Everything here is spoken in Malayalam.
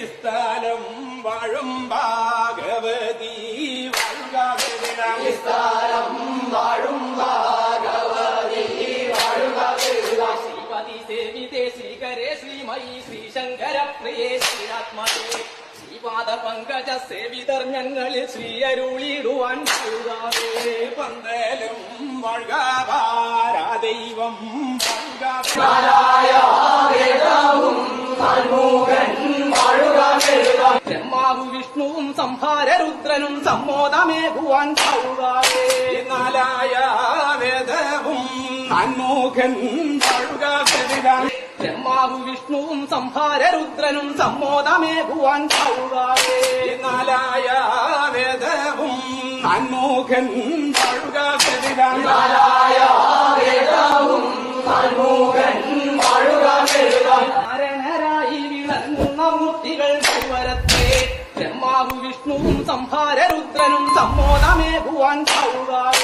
സ്ഥലം വാഴും ഭാഗവതി വാഴുക സ്ഥലം വാഴും ഭാഗവതി വാഴുക ശ്രീപതി സേവിതേ ശ്രീകരേ ശ്രീമയി ശ്രീശങ്കര പ്രിയേ ശ്രീരാത്മജേ ശ്രീപാദ പങ്കജ സേവിതർ ഞങ്ങളിൽ ശ്രീ അരുളിടുവാൻ ചെയ്യുകാവേ. പന്തലും വാഴുക ഭാരാദൈവം വേദവും ഷൺമുഖൻ വാഴുക ബ്രഹ്മാവും വിഷ്ണുവും സംഹാരരുദ്രനും സമ്മോദമേകുവാൻ ചെയ്യുകാവേ. നാലായ വേദവും നാൻമുഖൻ വാഴുക ബ്രഹ്മാവും വിഷ്ണുവും സംഹാരരുദ്രനും സമ്മോദമേകുവാൻ ചെയ്യുകാവേ. നാലായ വേദവും നാൻമുഖൻ വാഴുക വേദവും ഷൺമുഖൻ വാഴുക നാരായണരായി വിളങ്ങുന്ന മൂർത്തികൾ ഭൂവരത്തെ ബ്രഹ്മാവും വിഷ്ണുവും സംഹാരരുദ്രനും സമ്മോദമേകുവാൻ ചെയ്യുകാവേ.